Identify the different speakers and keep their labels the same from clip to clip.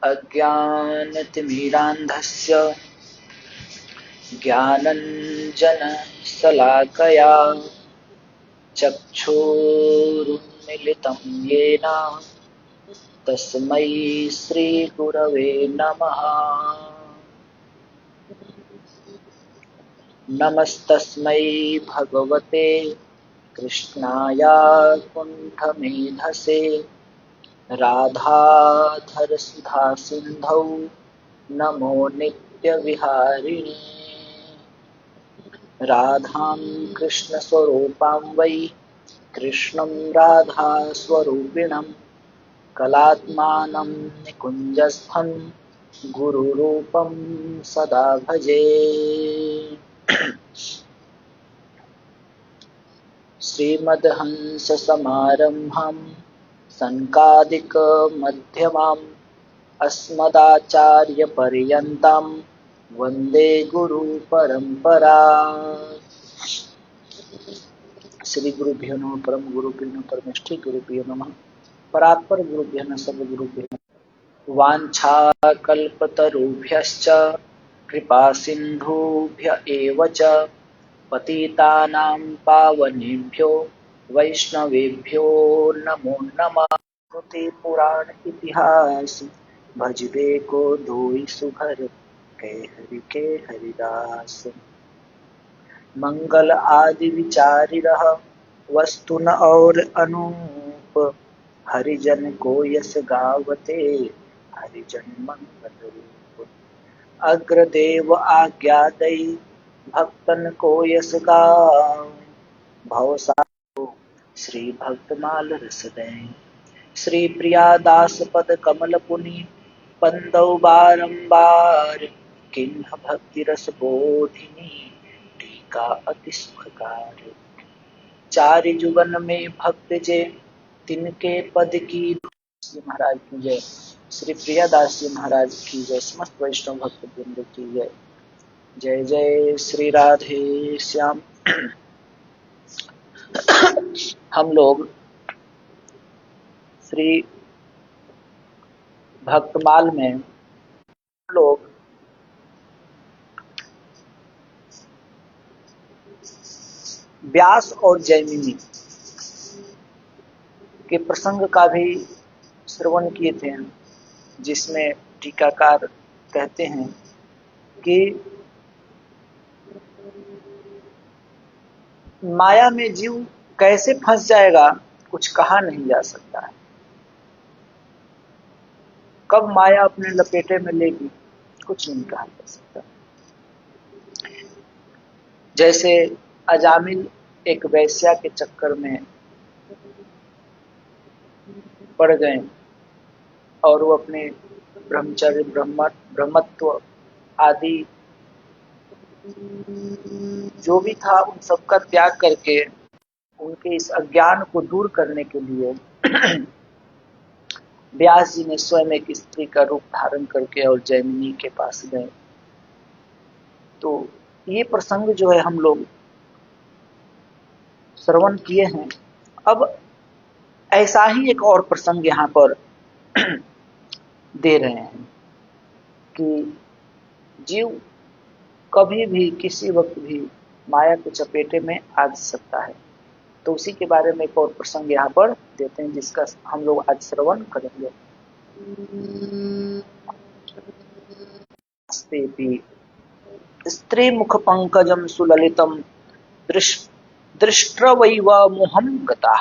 Speaker 1: अज्ञानतिमिरान्धस्य ज्ञानञ्जनशलाकया चक्षुरुन्मीलितं येन तस्मै श्रीगुरवे नमः। नमस्तस्मै भगवते कृष्णाय कुण्ठमेधसे राधाधरसुधासिन्धौ नमो नित्यविहारिणे। राधां कृष्णस्वरूपां वै कृष्णं राधास्वरूपिणं कलात्मानं निकुञ्जस्थं गुरुरूपं सदा भजे। श्रीमद्हंससमारम्भां सनकादिकमध्यमाम् अस्मदाचार्यपर्यन्तां वन्दे गुरुपरम्परा। श्री गुरुभ्यो नमः। परम गुरुभ्यो नमः। परमेष्ठी गुरुभ्यो नमः। परात्पर गुरुभ्यो नमः। सर्वगुरुभ्यो नमः। वाञ्छाकल्पतरुभ्यश्च कृपा सिन्धुभ्य एव च पतितानां पावनेभ्यो वैष्णवेभ्यो नमो नमः। श्रुति पुराण इतिहास भजबे को धोई सुभर के हरिदास। मंगल आदि विचारिरह वस्तुन और अनूप हरिजन को यस गावते हरिजन मंगल रूप। अग्रदेव आज्ञा दई भक्तन को यस गाव भवसारो श्री भक्तमाल रस दें। श्री प्रिया दास पद कमल पुनि पंदौ बारंबार किन्ह भक्ति रस बोधिनी टीका अति सुखकार। चारि जुगन में भक्त जे तिनके पद की श्री महाराज की जय। श्री प्रियादास जी महाराज की जय। समस्त वैष्णव भक्त वृंद की जय। जय जय श्री राधे श्याम। हम लोग श्री भक्तमाल में लोग व्यास और जैमिनी के प्रसंग का भी श्रवण किए थे, जिसमें टीकाकार कहते हैं कि माया में जीव कैसे फंस जाएगा कुछ कहा नहीं जा सकता है। कब माया अपने लपेटे में लेगी कुछ नहीं कहा जा सकता। जैसे अजामिल एक वैश्या के चक्कर में पड़ गए और वो अपने ब्रह्मचर्य ब्रह्मत्व आदि जो भी था उन सबका त्याग करके उनके इस अज्ञान को दूर करने के लिए व्यास जी ने स्वयं एक स्त्री का रूप धारण करके और जैमिनी के पास गए। तो ये प्रसंग जो है हम लोग श्रवण किए हैं। अब ऐसा ही एक और प्रसंग यहाँ पर दे रहे हैं कि जीव कभी भी किसी वक्त भी माया के चपेटे में आ सकता है। तो उसी के बारे में एक और प्रसंग यहाँ पर देते हैं जिसका हम लोग आज श्रवण करेंगे। स्त्री मुख पंकजम सुललितम दृष्ट्वैव मोहं गता।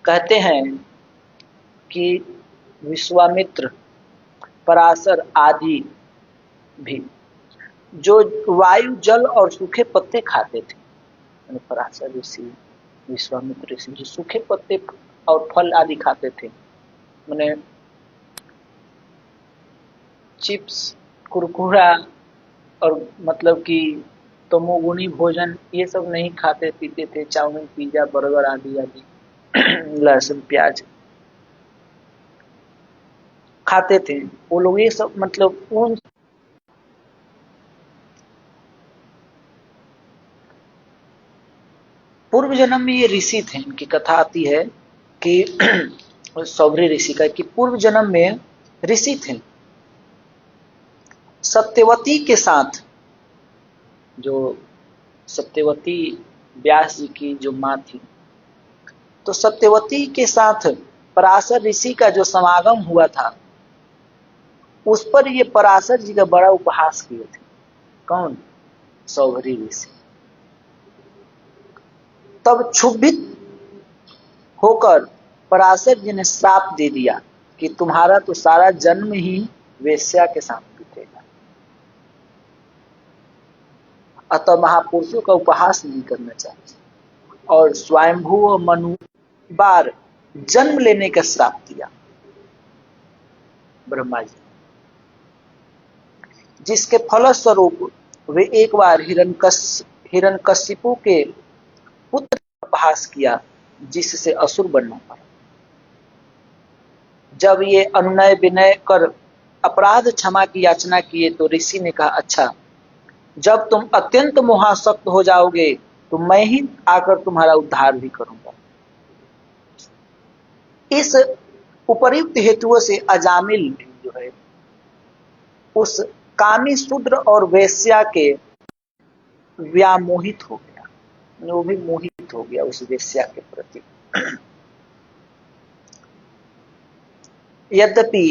Speaker 1: कहते हैं कि विश्वामित्र पराशर आदि भी जो वायु जल और सूखे पत्ते खाते थे, पराशर ऋषि विश्वामित्र ऋषि जो सूखे पत्ते और फल आदि खाते थे, मैंने चिप्स कुरकुरा और मतलब कि तमोगुणी भोजन ये सब नहीं खाते पीते थे। चाउमीन पिज्जा बर्गर आदि आदि लहसुन प्याज खाते थे वो लोग। ये सब मतलब उन पूर्व जन्म में ये ऋषि थे। इनकी कथा आती है कि सौभरी ऋषि का, कि पूर्व जन्म में ऋषि थे, सत्यवती के साथ, जो सत्यवती व्यास जी की जो माँ थी, तो सत्यवती के साथ पराशर ऋषि का जो समागम हुआ था, उस पर ये पराशर जी का बड़ा उपहास किए थे। कौन? सौभरी ऋषि। तब क्षुभित होकर पराशर जी ने श्राप दे दिया कि तुम्हारा तो सारा जन्म ही वेश्या के साथ बीतेगा। अतः महापुरुषों का उपहास नहीं करना चाहिए। और स्वयंभू और मनु बार जन्म लेने का श्राप दिया ब्रह्मा जी, जिसके फलस्वरूप वे एक बार हिरण्यकशिपु के पुत्र का उपहास किया, जिससे असुर बनना पड़ा। जब ये अनुनय विनय कर अपराध क्षमा की याचना किए, तो ऋषि ने कहा, अच्छा, जब तुम अत्यंत मोहासक्त हो जाओगे तो मैं ही आकर तुम्हारा उद्धार भी करूंगा। इस उपर्युक्त हेतुओं से अजामिल जो है उस कामी शूद्र और वेश्या के व्यामोहित हो गया, वो भी मोहित हो गया उस वेश्या के प्रति। यद्यपि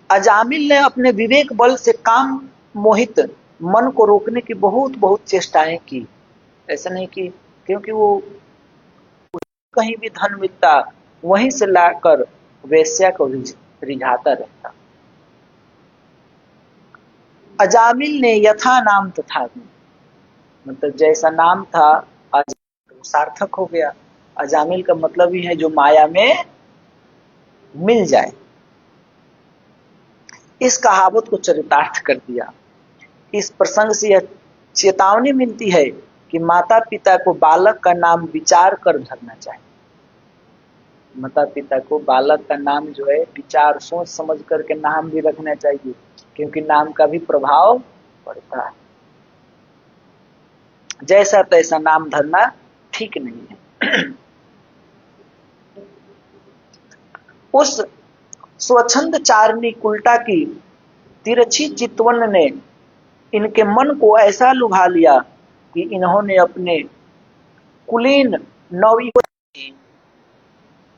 Speaker 1: अजामिल ने अपने विवेक बल से काम मोहित मन को रोकने की बहुत बहुत चेष्टाएं की, ऐसा नहीं की, क्योंकि वो कहीं भी धन मिलता वहीं से लाकर वेश्या को रिझाता रहता। अजामिल ने यथा नाम तथा, मतलब जैसा नाम था आज सार्थक हो गया। अजामिल का मतलब ही है जो माया में मिल जाए। इस कहावत को चरितार्थ कर दिया। इस प्रसंग से यह चेतावनी मिलती है कि माता पिता को बालक का नाम विचार कर धरना चाहिए। माता पिता को बालक का नाम जो है विचार सोच समझ करके नाम भी रखना चाहिए, क्योंकि नाम का भी प्रभाव पड़ता है। जैसा तैसा नाम धरना ठीक नहीं है। उस स्वच्छंद चारणी कुलटा की तिरछी चितवन ने इनके मन को ऐसा लुभा लिया कि इन्होंने अपने कुलीन नवयुवती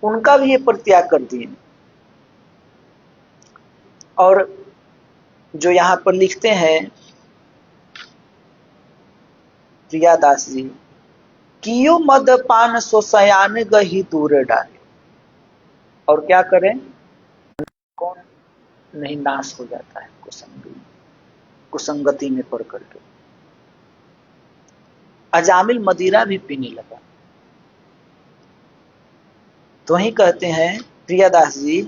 Speaker 1: उनका भी ये परित्याग कर दिए। और जो यहाँ पर लिखते हैं प्रियादास जी, कियो मदपान सो सयान गही दूर डाले, और क्या करें, कौन नहीं नाश हो जाता है कुसंगति में पड़ करके। अजामिल मदिरा भी पीने लगा। तो ही कहते हैं प्रियादास जी,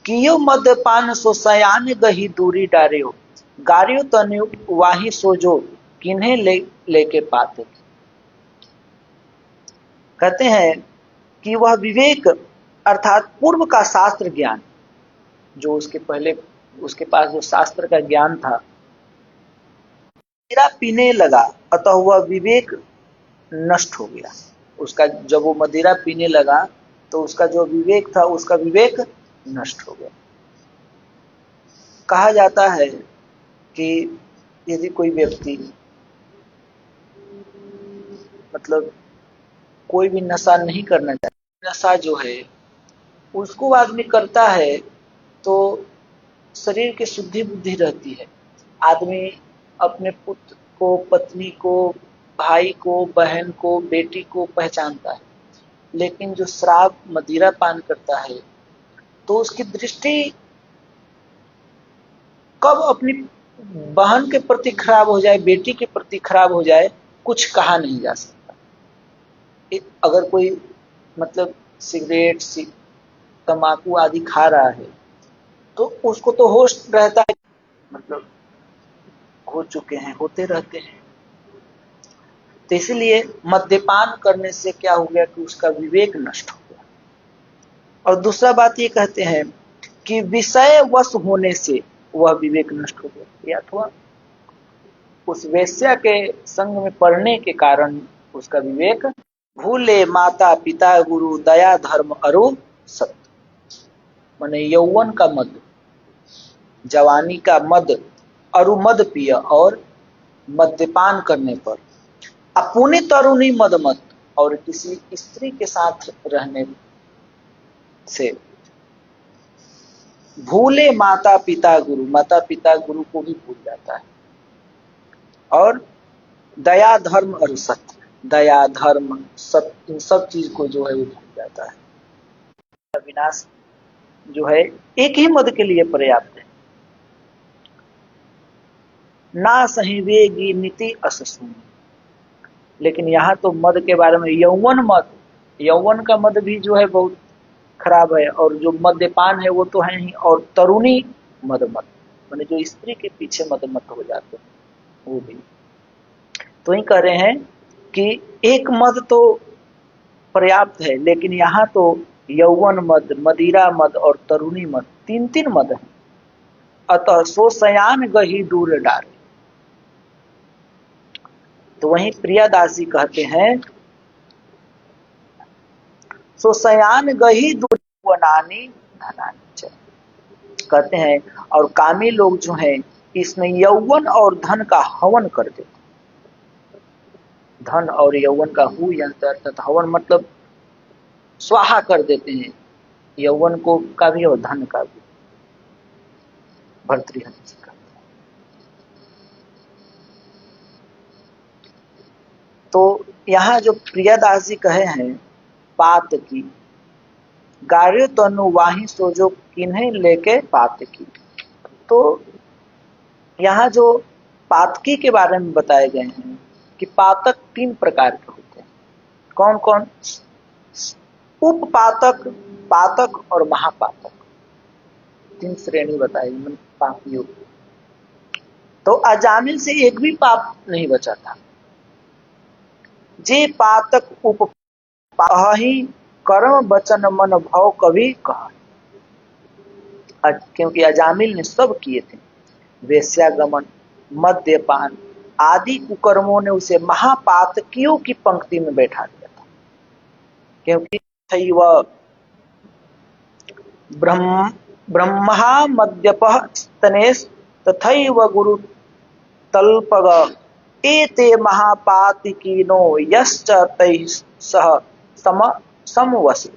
Speaker 1: कियो मदपान सो सयान गही दूरी डारियो, गारियो तनु वाही सोजो किन्हें लेके पाते। कहते हैं कि वह विवेक अर्थात पूर्व का शास्त्र ज्ञान, जो उसके पहले उसके पास जो शास्त्र का ज्ञान था, मदिरा पीने लगा, अतः वह विवेक नष्ट हो गया उसका। जब वो मदिरा पीने लगा तो उसका जो विवेक था, उसका विवेक नष्ट हो गया। कहा जाता है कि यदि कोई व्यक्ति मतलब कोई भी नशा नहीं करना चाहता, नशा जो है उसको आदमी करता है तो शरीर की शुद्धि बुद्धि रहती है। आदमी अपने पुत्र को, पत्नी को, भाई को, बहन को, बेटी को पहचानता है। लेकिन जो शराब मदिरा पान करता है तो उसकी दृष्टि कब अपनी बहन के प्रति खराब हो जाए, बेटी के प्रति खराब हो जाए, कुछ कहा नहीं जा सकता। अगर कोई मतलब सिगरेट तंबाकू आदि खा रहा है तो उसको तो होश रहता है, मतलब हो चुके हैं, होते रहते हैं। तो इसलिए मद्यपान करने से क्या हो गया कि उसका विवेक नष्ट हो गया। और दूसरा बात ये कहते हैं कि विषय वश होने से वह विवेक नष्ट हो गया, अथवा उस वेश्या के संग में पड़ने के कारण उसका विवेक, भूले माता पिता गुरु दया धर्म अरु सत्य। माने यौवन का मद, जवानी का मद, अरुमद पिय और मद्यपान करने पर, अपुनि तरुणी मद मत, और किसी स्त्री के साथ रहने से, भूले माता पिता गुरु, माता पिता गुरु को भी भूल जाता है, और दया धर्म और सत्य, दया धर्म सत्य, इन सब चीज को जो है वो भूल जाता है। विनाश जो है एक ही मद के लिए पर्याप्त है। ना सही वेगी नीति असुन, लेकिन यहाँ तो मद के बारे में, यौवन मद, यौवन का मद भी जो है बहुत खराब है, और जो मद्यपान है वो तो है ही, और तरुणी मद मत, माने जो स्त्री के पीछे मद मत हो जाते हैं वो भी। तो ही कह रहे हैं कि एक मद तो पर्याप्त है, लेकिन यहाँ तो यौवन मद, मदिरा मद और तरुणी मद, तीन तीन मद है। अतः सो सयान गही दूर डारे। तो वहीं प्रियादासी कहते हैं, सो सयान गही दूर वनानी धनानी, कहते हैं और कामी लोग जो हैं इसमें यौवन और धन का हवन कर देते। धन और यौवन का हु अर्थात हवन मतलब स्वाहा कर देते हैं, यौवन को का भी और धन का भी। भर्तृहरि जी का तो यहाँ जो प्रियादास जी कहे हैं, पात की गार्य तनु वाही सो जो किन्हें लेके पात की, तो यहाँ जो पातकी के बारे में बताए गए हैं कि पातक तीन प्रकार के होते हैं। कौन कौन? उपपातक, पातक और महापातक, तीन श्रेणी बताई पापियों। तो अजामिल से एक भी पाप नहीं बचा था। जे पातक उप ही कर्म वचन मन भाव कभी कहा, क्योंकि अजामिल ने सब किए थे, वेश्यागमन, मद्यपान आदि कुकर्मों ने उसे महापातकियों की पंक्ति में बैठा दिया था। क्योंकि वह ब्रह्मा मद्यपः स्तनेश तथैव गुरु तल्पग एते महापातिकीनो यश्च तैः सह समवसि।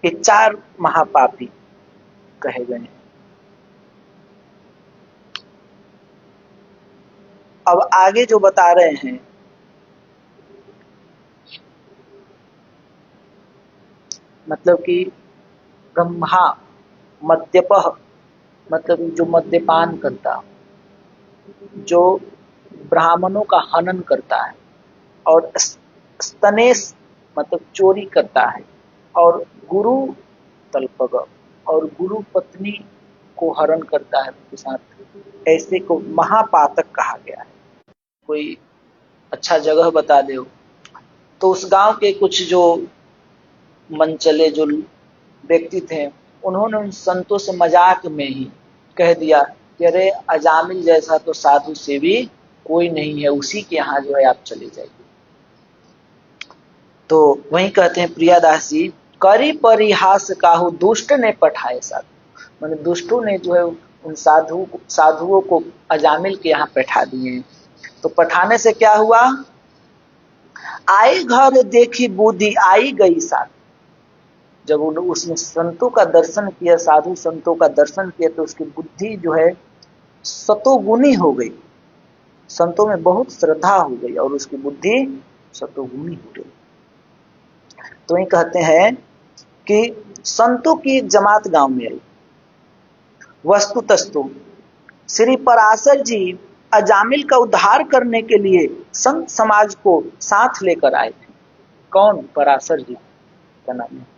Speaker 1: ये चार महापापी कहे गए हैं। अब आगे जो बता रहे हैं, मतलब कि ब्रह्मा मद्यपः मतलब जो मद्यपान करता, जो ब्राह्मणों का हनन करता है, और स्तनेश मतलब चोरी करता है, और गुरु तल्पग और गुरु पत्नी को हरण करता है उसके साथ, ऐसे को महापातक कहा गया है। कोई अच्छा जगह बता दे तो उस गांव के कुछ जो मनचले जो व्यक्ति थे, उन्होंने उन संतों से मजाक में ही कह दिया कि अरे अजामिल जैसा तो साधु से भी कोई नहीं है, उसी के यहाँ जो है आप चले जाइए। तो वहीं कहते हैं प्रियादास जी, करी परिहास काहू दुष्ट ने पठाए साधु, मैंने दुष्टों ने जो है उन साधुओं को अजामिल के यहाँ बैठा दिए। तो पठाने से क्या हुआ? आई घर देखी बुद्धि आई गई साधु। जब उसने संतों का दर्शन किया, साधु संतों का दर्शन किया, तो उसकी बुद्धि जो है सतोगुनी हो गई, संतों में बहुत श्रद्धा हो गई और उसकी बुद्धि सतोगुनी हो गई। तो ये कहते हैं कि संतों की एक जमात गांव में आई। वस्तुतस्तु श्री पराशर जी अजामिल का उद्धार करने के लिए संत समाज को साथ लेकर आए थे। कौन? पराशर जी का नाम है।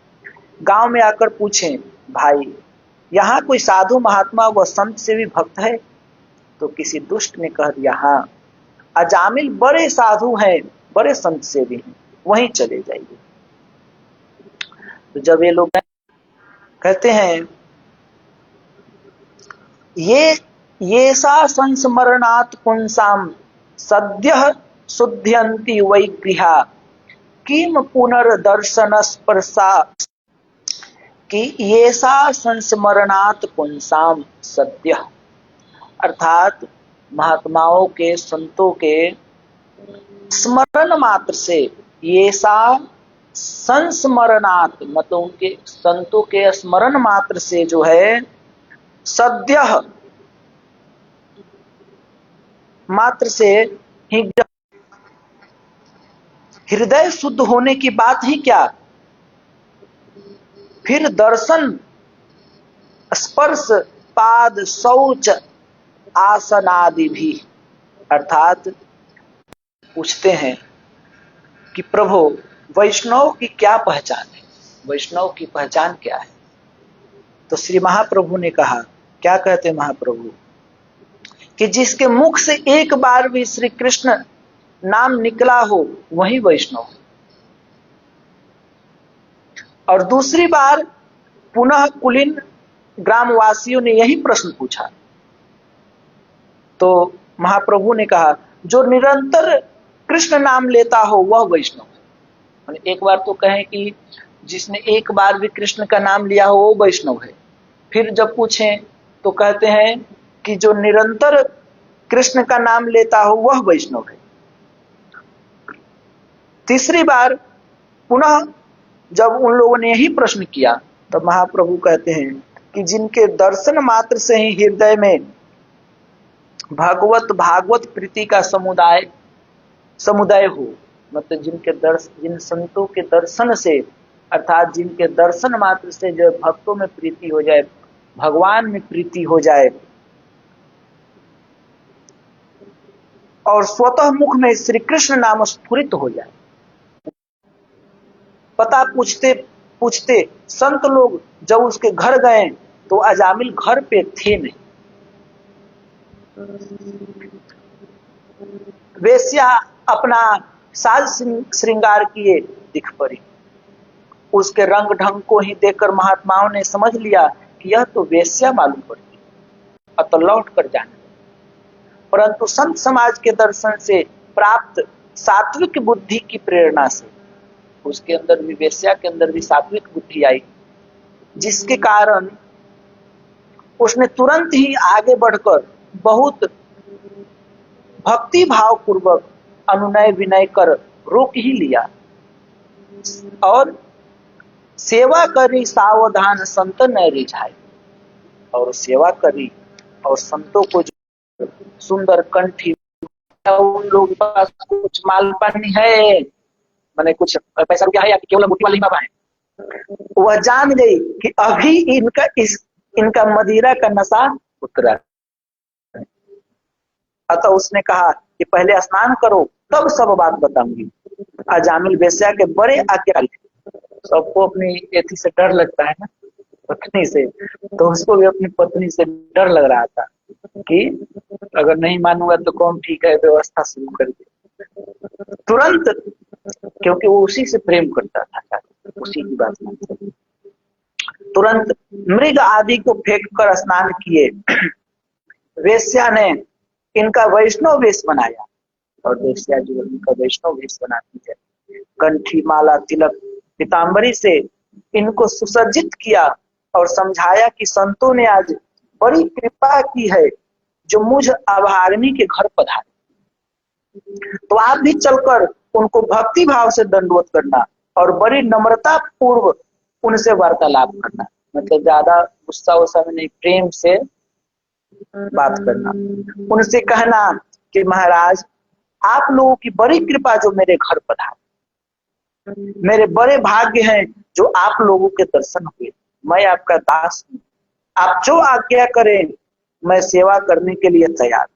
Speaker 1: गांव में आकर पूछे, भाई यहाँ कोई साधु महात्मा व संत से भी भक्त है? तो किसी दुष्ट ने कह दिया, हाँ अजामिल बड़े साधु हैं, बड़े संत से भी हैं, वहीं चले जाइए। तो जब ये लोग कहते हैं, ये सा संस्मरणात् पुंसाम सद्यः शुद्ध्यन्ति वै गृहा किम पुनर्दर्शन स्पर्शा कि ये सा संस्मरणात् पुंसाम सद्य, अर्थात महात्माओं के संतों के स्मरण मात्र से, ये सा संस्मरणात् मतलब उनके संतों के स्मरण मात्र से जो है, सद्य मात्र से ही हृदय शुद्ध होने की बात ही क्या, फिर दर्शन स्पर्श पाद शौच आसन आदि भी। अर्थात पूछते हैं कि प्रभु वैष्णव की क्या पहचान है, वैष्णव की पहचान क्या है। तो श्री महाप्रभु ने कहा, क्या कहते महाप्रभु, कि जिसके मुख से एक बार भी श्री कृष्ण नाम निकला हो वही वैष्णव है। और दूसरी बार पुनः कुलीन ग्रामवासियों ने यही प्रश्न पूछा, तो महाप्रभु ने कहा जो निरंतर कृष्ण नाम लेता हो वह वैष्णव है। एक बार तो कहें कि जिसने एक बार भी कृष्ण का नाम लिया हो वो वैष्णव है, फिर जब पूछें तो कहते हैं कि जो निरंतर कृष्ण का नाम लेता हो वह वैष्णव है। तीसरी बार पुनः जब उन लोगों ने यही प्रश्न किया तो महाप्रभु कहते हैं कि जिनके दर्शन मात्र से ही हृदय में भगवत भागवत प्रीति का समुदाय हो, मतलब जिन संतों के दर्शन से, अर्थात जिनके दर्शन मात्र से जो भक्तों में प्रीति हो जाए, भगवान में प्रीति हो जाए और स्वतः मुख में श्री कृष्ण नाम स्फुरित हो जाए। पता पूछते पूछते संत लोग जब उसके घर गए तो अजामिल घर पे थे नहीं। वेश्या अपना साज श्रृंगार किए दिख पड़ी। उसके रंग ढंग को ही देखकर महात्माओं ने समझ लिया कि यह तो वेश्या मालूम पड़ती, अतः लौट कर जाने। परंतु संत समाज के दर्शन से प्राप्त सात्विक बुद्धि की प्रेरणा से उसके अंदर भी, वेश्या के अंदर भी सात्विक बुद्धि आई, जिसके कारण उसने तुरंत ही आगे बढ़कर बहुत भक्ति भाव पूर्वक अनुनय विनय कर रोक ही लिया और सेवा करी सावधान संत न रिझाए, और सेवा करी और संतों को जो सुंदर कंठी, उन लोगों के पास कुछ माल पानी है, मैंने कुछ पैसा रुपया है या केवल मुट्ठी वाली बाबा है, वह जान गई कि अभी इनका मदिरा का नशा उतरा। अतः उसने कहा कि पहले स्नान करो तब सब बात बताऊंगी। अजामिल वेश्या के बड़े आज्ञाकारी थे। सबको अपनी एथी से डर लगता है ना, पत्नी से, तो उसको भी अपनी पत्नी से डर लग रहा था कि अगर नहीं मानूंगा तो कौन ठीक है, व्यवस्था शुरू कर दी तुरंत, क्योंकि वो उसी से प्रेम करता था, उसी की बात मानता। तुरंत मृग आदि को फेंक कर स्नान किए। वेश्या ने इनका वैष्णव वेश बनाया, और वेश्या जो इनका वैष्णव वेश बनाती है, कंठी माला तिलक पीताम्बरी से इनको सुसज्जित किया और समझाया कि संतों ने आज बड़ी कृपा की है जो मुझ अभागिनी के घर पधारे, तो आप भी चलकर उनको भक्ति भाव से दंडवत करना और बड़ी नम्रता पूर्व उनसे वार्तालाप करना, मतलब ज्यादा गुस्सा वुस्सा में नहीं, प्रेम से बात करना। उनसे कहना कि महाराज आप लोगों की बड़ी कृपा जो मेरे घर पधारे, मेरे बड़े भाग्य हैं जो आप लोगों के दर्शन हुए, मैं आपका दास हूँ, आप जो आज्ञा करें मैं सेवा करने के लिए तैयार।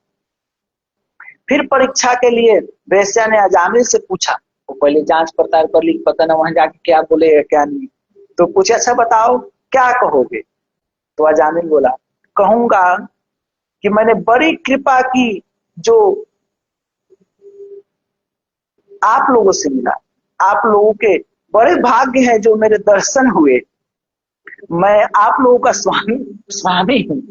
Speaker 1: फिर परीक्षा के लिए वेश्या ने अजामिल से पूछा, वो पहले जांच पड़ताल कर ली, पता ना वहां जाके क्या बोले क्या नहीं, तो पूछे अच्छा बताओ क्या कहोगे। तो अजामिल बोला, कहूंगा कि मैंने बड़ी कृपा की जो आप लोगों से मिला, आप लोगों के बड़े भाग्य हैं जो मेरे दर्शन हुए, मैं आप लोगों का स्वामी हूँ,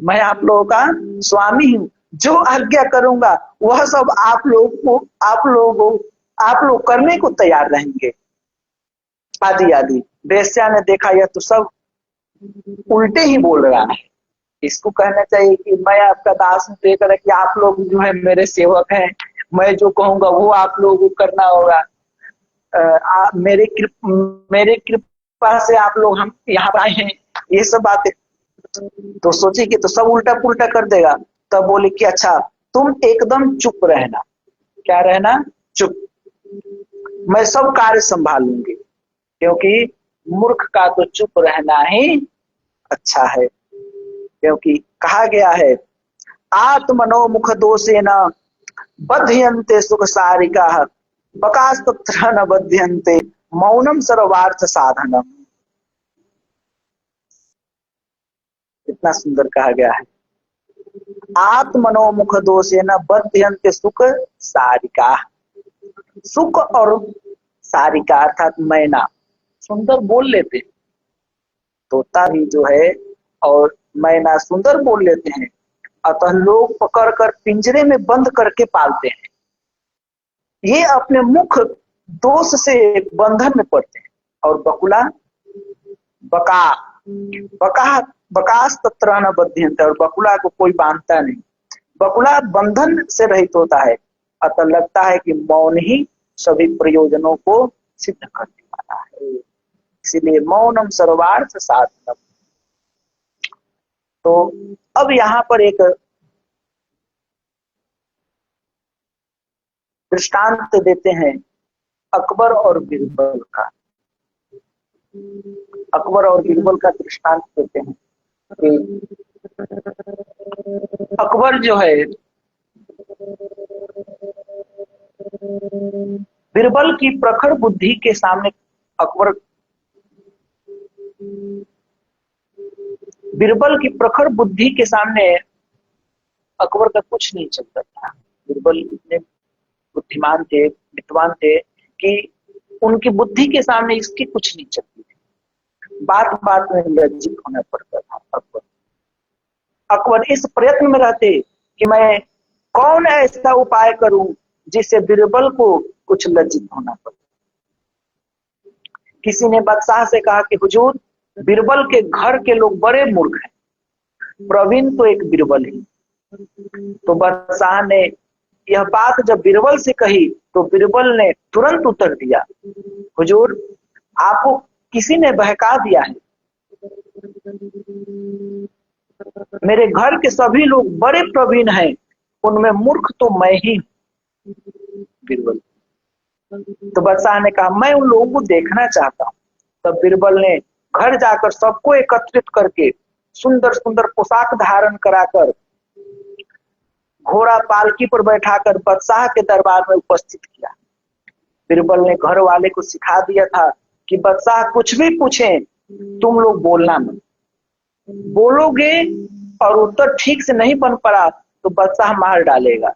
Speaker 1: मैं आप लोगों का स्वामी हूँ, जो आज्ञा करूंगा वह सब आप लोग करने को तैयार रहेंगे। आदि आदि। वेश्या ने देखा यह तो सब उल्टे ही बोल रहा है, इसको कहना चाहिए कि मैं आपका दास हूं, तो ये कह रहा है कि आप लोग जो है मेरे सेवक हैं, मैं जो कहूंगा वो आप लोगों को करना होगा। मेरे कृपा से आप लोग हम यहाँ आए हैं, ये सब बातें। तो सोची कि तो सब उल्टा पुल्टा कर देगा। तब बोले कि अच्छा तुम एकदम चुप रहना। क्या रहना? चुप। मैं सब कार्य संभाल लूंगी, क्योंकि मूर्ख का तो चुप रहना ही अच्छा है। क्योंकि कहा गया है आत्मनो मुख दोषेन बध्यन्ते सुख सारिका बकास्तत्र न बध्यन्ते मौनम सर्वार्थ साधनम। इतना सुंदर कहा गया है। आत्मनो मुख दोषेन बध्यन्ते सुख सारिका। सुख और सारिका अर्थात मैना सुंदर बोल लेते, तोता भी जो है और मैना सुंदर बोल लेते हैं, अतः लोग पकड़कर पिंजरे में बंद करके पालते हैं। ये अपने मुख दोष से बंधन में पड़ते हैं। और बकुला बका बका बकास तत्र न बध्यन्ते, और बकुला को कोई बांधता नहीं। बकुला बंधन से रहित होता है, अतः लगता है कि मौन ही सभी प्रयोजनों को सिद्ध करने वाला है। इसीलिए मौनम सर्वार्थ साधनम। तो अब यहाँ पर एक दृष्टांत देते हैं अकबर और बीरबल का। अकबर और बीरबल का दृष्टांत देते हैं कि अकबर जो है बीरबल की प्रखर बुद्धि के सामने अकबर बीरबल की प्रखर बुद्धि के सामने अकबर का कुछ नहीं चलता था। बीरबल इतने बुद्धिमान थे, विद्वान थे कि उनकी बुद्धि के सामने इसकी कुछ नहीं चलती थी। बात बात में लज्जित होना पड़ता था अकबर। अकबर इस प्रयत्न में रहते कि मैं कौन ऐसा उपाय करूं जिससे बीरबल को कुछ लज्जित होना पड़े। किसी ने बादशाह से कहा कि हुजूर बीरबल के घर के लोग बड़े मूर्ख हैं, प्रवीण तो एक बीरबल ही। तो बादशाह ने यह बात जब बीरबल से कही तो बीरबल ने तुरंत उत्तर दिया, हुजूर आपको किसी ने बहका दिया है, मेरे घर के सभी लोग बड़े प्रवीण हैं, उनमें मूर्ख तो मैं ही। बीरबल तो बादशाह ने कहा मैं उन लोगों को देखना चाहता हूं। तब बीरबल ने घर जाकर सबको एकत्रित करके सुंदर सुंदर पोशाक धारण कराकर घोड़ा पालकी पर बैठाकर बादशाह के दरबार में उपस्थित किया। बीरबल ने घर वाले को सिखा दिया था कि बादशाह कुछ भी पूछे तुम लोग बोलना मत, बोलोगे और उत्तर ठीक से नहीं बन पड़ा तो बादशाह मार डालेगा।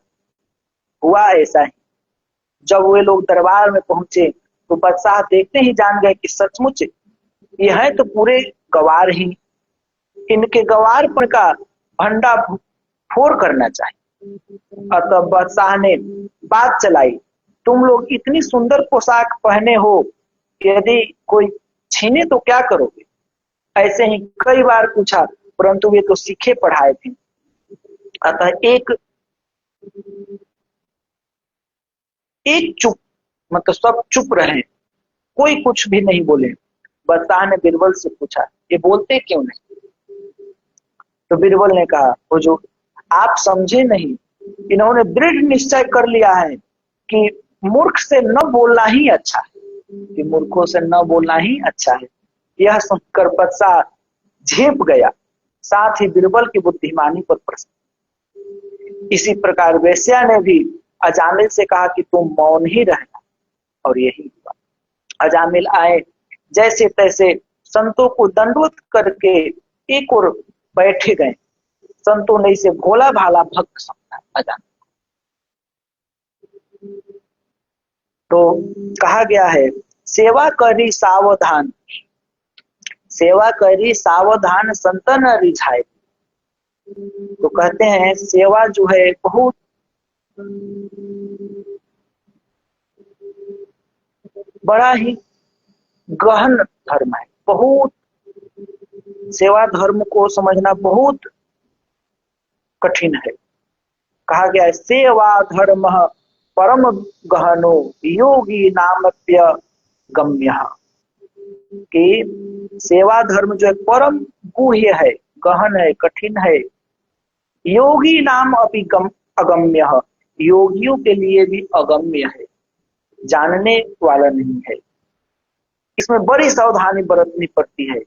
Speaker 1: हुआ ऐसा ही। जब वे लोग दरबार में पहुंचे तो बादशाह देखते ही जान गए कि सचमुच ये है तो पूरे गवार ही, इनके गवारपन का भंडा फोड़ करना चाहिए। अतः बादशाह ने बात चलाई, तुम लोग इतनी सुंदर पोशाक पहने हो, यदि कोई छीने तो क्या करोगे? ऐसे ही कई बार पूछा, परंतु वे तो सीखे पढ़ाए थे। अतः एक चुप, मतलब सब चुप रहे, कोई कुछ भी नहीं बोले। बादशाह ने बीरबल से पूछा ये बोलते क्यों नहीं? तो बीरबल ने कहा हुजूर आप समझे नहीं, इन्होंने दृढ़ निश्चय कर लिया है कि मूर्ख से न बोलना ही अच्छा है, कि मूर्खों से न बोलना ही अच्छा है। यह सुनकर बादशाह झेप गया, साथ ही बीरबल की बुद्धिमानी पर प्रसन्न। इसी प्रकार वेश्या ने भी अजामिल से कहा कि तुम मौन ही रहना, और यही हुआ। अजामिल आए, जैसे तैसे संतों को दंडवत करके एक और बैठे गए। संतों ने इसे भोला भाला भक्त समझा अजामिल। तो कहा गया है सेवा करी सावधान, सेवा करी सावधान संतन रिझाए। तो कहते हैं सेवा जो है बहुत बड़ा ही गहन धर्म है, बहुत सेवा धर्म को समझना बहुत कठिन है। कहा गया है सेवा धर्म परम गहनो योगी नामप्य गम्य, कि सेवा धर्म जो है परम गूढ़ है, गहन है, कठिन है। योगी नाम अभी अगम्य, योगियों के लिए भी अगम्य है, जानने वाला नहीं है। इसमें बड़ी सावधानी बरतनी पड़ती है।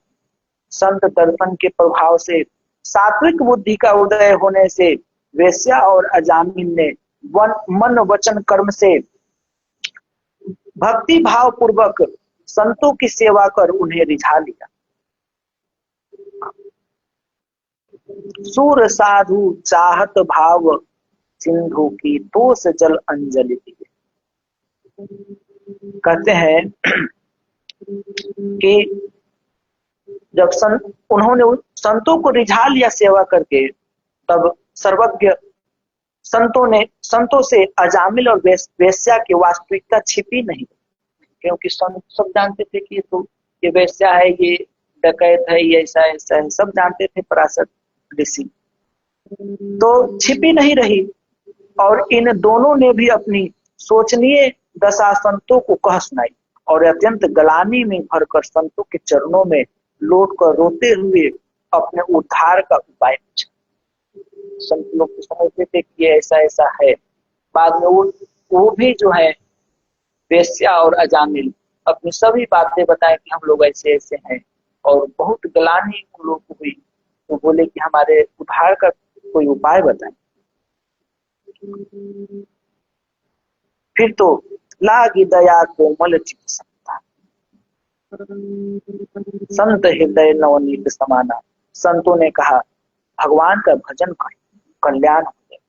Speaker 1: संत दर्शन के प्रभाव से, सात्विक बुद्धि का उदय होने से वेश्या और अजामिल ने मन वचन कर्म से भक्ति भाव पूर्वक संतों की सेवा कर उन्हें रिझा लिया। सूर साधु चाहत भाव सिंधु की तोस जल अंजलि दिए। कहते हैं कि जब उन्होंने संतों को रिझा लिया सेवा करके, तब सर्वज्ञ संतों से अजामिल और वेश्या की वास्तविकता छिपी नहीं, क्योंकि संत सब जानते थे कि ये वेश्या है, ये डकैत है, ये ऐसा ऐसा है, सब जानते थे पराशर ऋषि, तो छिपी नहीं रही। और इन दोनों ने भी अपनी शोचनीय दशा संतों को कह सुनाई और अत्यंत गलानी में भरकर संतों के चरणों में लौट कर रोते हुए अपने उद्धार का उपाय पूछा। संत लोग तो समझते थे कि ये ऐसा ऐसा है। बाद में वो भी जो है वेश्या और अजामिल अपनी सभी बातें बताए कि हम लोग ऐसे ऐसे हैं, और बहुत गलानी उन लोग को हुई। तो बोले कि हमारे उद्धार का कोई उपाय बताएं। फिर तो लागी दया कोमल चित्त संता, संत हृदय नवनीत समाना। संतों ने कहा भगवान का भजन करें, कल्याण हो जाए।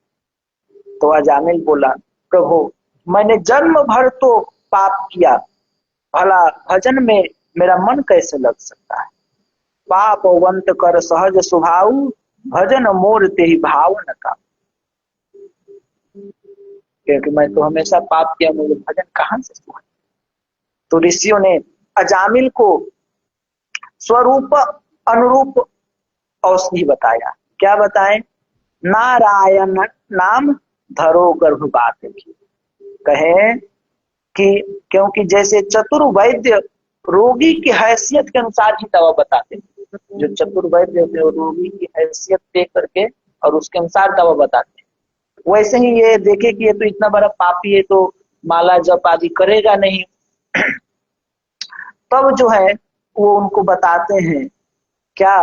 Speaker 1: तो अजामिल बोला प्रभु मैंने जन्म भर तो पाप किया, भला भजन में मेरा मन कैसे लग सकता है। पापवंत कर सहज स्वभाव, भजन मोर ते ही भाव न का। क्योंकि मैं तो हमेशा पाप किया, मुझे भजन कहाँ से सुना। तो ऋषियों ने अजामिल को स्वरूप अनुरूप औषधि बताया। क्या बताएं? नारायण नाम धरो गर्भपात की। कहे कि क्योंकि जैसे चतुर वैद्य रोगी की हैसियत के अनुसार ही दवा बताते हैं, जो चतुर वैद्य होते हैं रोगी की हैसियत देख करके और उसके अनुसार दवा बताते हैं, वैसे ही ये देखे कि ये तो इतना बड़ा पापी है, तो माला जप आदि करेगा नहीं, तब जो है वो उनको बताते हैं। क्या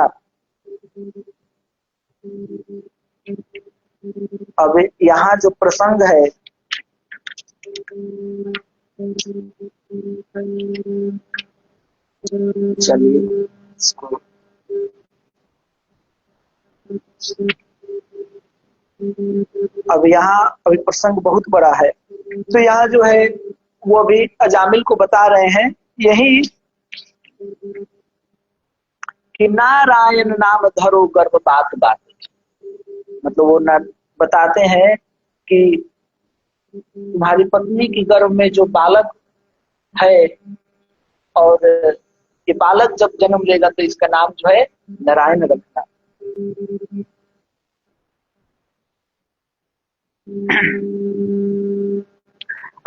Speaker 1: अब यहाँ जो प्रसंग है, चलिए इसको अब यहाँ अभी प्रसंग बहुत बड़ा है, तो यहाँ जो है वो अभी अजामिल को बता रहे हैं यही कि नारायण नाम धरो गर्भ बात बात। मतलब वो बताते हैं कि तुम्हारी पत्नी की गर्भ में जो बालक है, और ये बालक जब जन्म लेगा तो इसका नाम जो है नारायण रखना।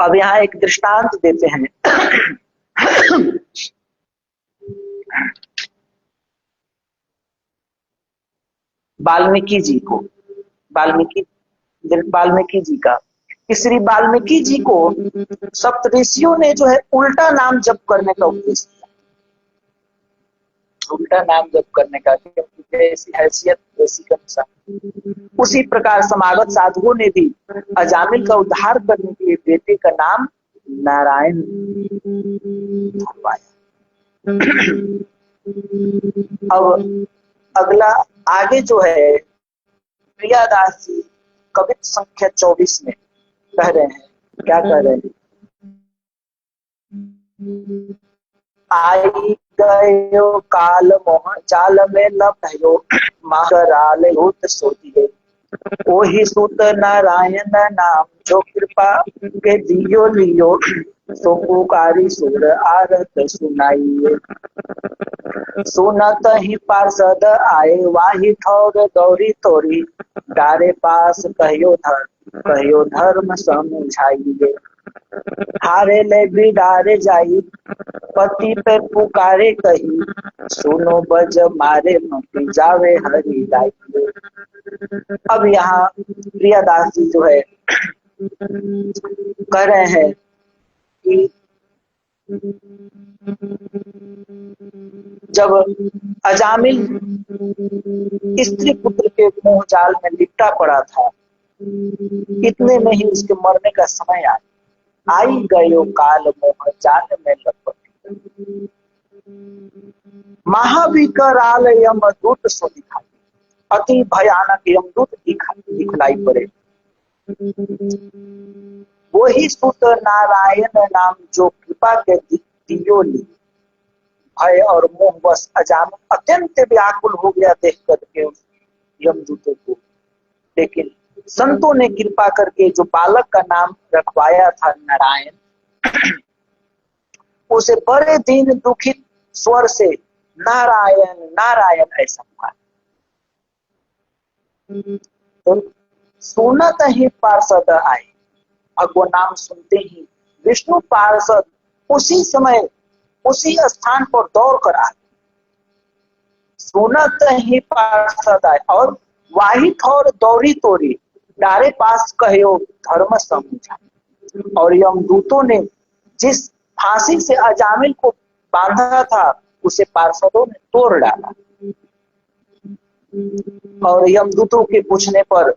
Speaker 1: अब यहाँ एक दृष्टांत देते हैं। वाल्मीकि जी को, वाल्मीकि जी का, श्री वाल्मीकि जी को सप्तऋषियों ने जो है उल्टा नाम जप करने का उपदेश दिया। उल्टा नाम जप करने का, क्योंकि जैसी हैसियत वैसी के अनुसार। उसी प्रकार समागत साधुओं ने भी अजामिल का उद्धार करने के लिए बेटे का नाम नारायण धरवाया। अब अगला आगे जो है प्रियादास जी कवित संख्या 24 में कह रहे हैं, क्या कह रहे हैं? आई गयो काल मोह चाल में न भयो, माराल होत सोचिए, ओहि सुत नारायण नाम जो कृपा के दियो लियो, सो पुकारी सुर आरत सुनाइए। सुनत ही पार्षद आए, वाही ठौर दौरी तोरी, डारे पास कहियो धर्म समझाइए। हारे ले भी डारे जाई, पति पे पुकारे कही, सुनो बज मारे मती जावे हरि दाई। अब यहाँ प्रियादास जी जो है कह रहे हैं कि जब अजामिल स्त्री पुत्र के मोह जाल में लिपटा पड़ा था, इतने में ही उसके मरने का समय आया। आई गयो काल मोह जाल में लपटी, महाविकराल यमदूत सो दिखाई, अति भयानक यमदूत दिखलाई पड़े। वही सुत नारायण नाम जो कृपा के दियो ली। भय और मोहवश अजामिल अत्यंत व्याकुल हो गया देख करके उस यमदूतों को, लेकिन संतों ने कृपा करके जो बालक का नाम रखवाया था नारायण, उसे बड़े दिन दुखित स्वर से नारायण नारायण ऐसा कहा। तो सुनत ही पार्षद आए, भगवान नाम सुनते ही विष्णु पार्षद उसी समय उसी स्थान पर दौड़ कर आए। सुनत ही पार्षद आए और वाही ठौर दौरी तोरी, डारे पास कहो धर्म समझा। और यमदूतों ने जिस फांसी से अजामिल को बांधा था, उसे पार्षदों ने तोड़ डाला। और यमदूतों के पूछने पर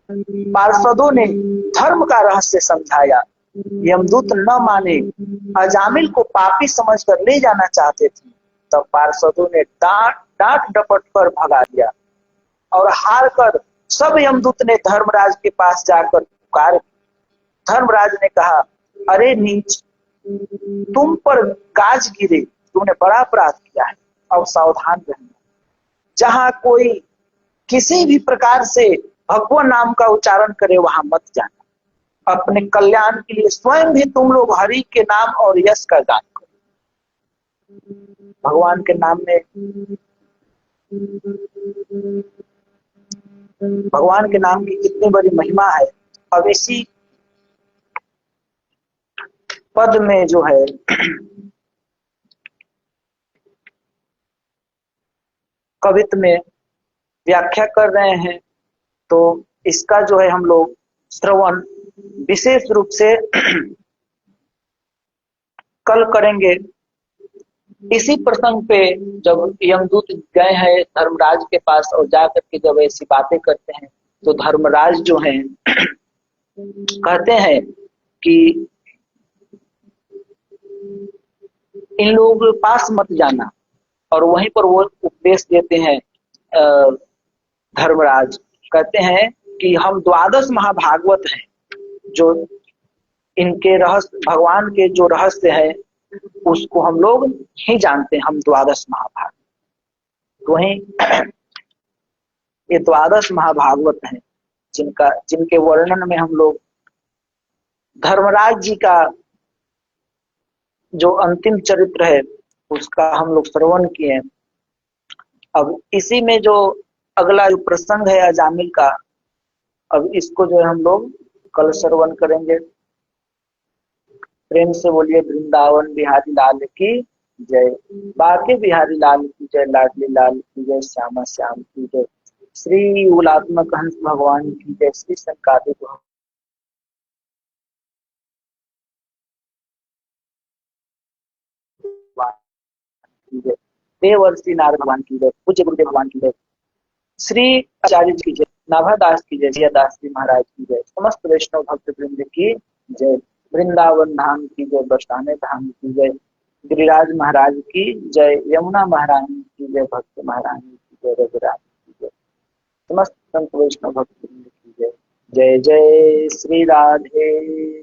Speaker 1: पार्षदों ने धर्म का रहस्य समझाया। यमदूत न माने, अजामिल को पापी समझकर ले जाना चाहते थे, तब पार्षदों ने डांट डपट कर भगा दिया। और हार कर सब यमदूत ने धर्मराज के पास जाकर पुकार। धर्मराज ने कहा, अरे नीच, तुम पर गाज गिरे, तुमने बड़ा अपराध किया है, अब सावधान रहना। जहां कोई किसी भी प्रकार से भगवान नाम का उच्चारण करे, वहां मत जाना। अपने कल्याण के लिए स्वयं भी तुम लोग हरि के नाम और यश का गान करो। भगवान के नाम में, भगवान के नाम की कितनी बड़ी महिमा है। अब इसी पद में जो है कवित्व में व्याख्या कर रहे हैं, तो इसका जो है हम लोग श्रवण विशेष रूप से कल करेंगे। इसी प्रसंग पे जब यमदूत गए हैं धर्मराज के पास और जाकर के जब ऐसी बातें करते हैं, तो धर्मराज जो हैं कहते हैं कि इन लोगों के पास मत जाना। और वहीं पर वो उपदेश देते हैं। धर्मराज कहते हैं कि हम द्वादश महाभागवत हैं, जो इनके रहस्य, भगवान के जो रहस्य है उसको हम लोग ही जानते हैं, हम द्वादश महाभागवत। वहीं ये द्वादश महाभागवत हैं जिनके वर्णन में हम लोग धर्मराज जी का जो अंतिम चरित्र है उसका हम लोग श्रवण किए। अब इसी में जो अगला जो प्रसंग है अजामिल का, अब इसको जो है हम लोग कल श्रवण करेंगे। प्रेम से बोलिए वृंदावन बिहारी लाल की जय, बाके बिहारी लाल की जय, लाडली लाल की जय, श्यामा श्याम की जय, श्री उलात्मक हंस भगवान की जय, श्री संकादिक भगवान की जय, देवर्षि नारद भगवान की जय, पूज्य गुरुदेव भगवान की जय, श्री आचार्य जी की जय, नाभादास की जय, जियादास जी महाराज की जय, समस्त वैष्णव भक्त वृंद की जय, वृंदावन धाम की जय, बरसाने धाम की जय, गिरिराज महाराज की जय, यमुना महारानी की जय, भक्त महारानी की जय, रघुराज की जय, समस्त संत वैष्णव भक्त वृंद की जय। जय जय श्री राधे।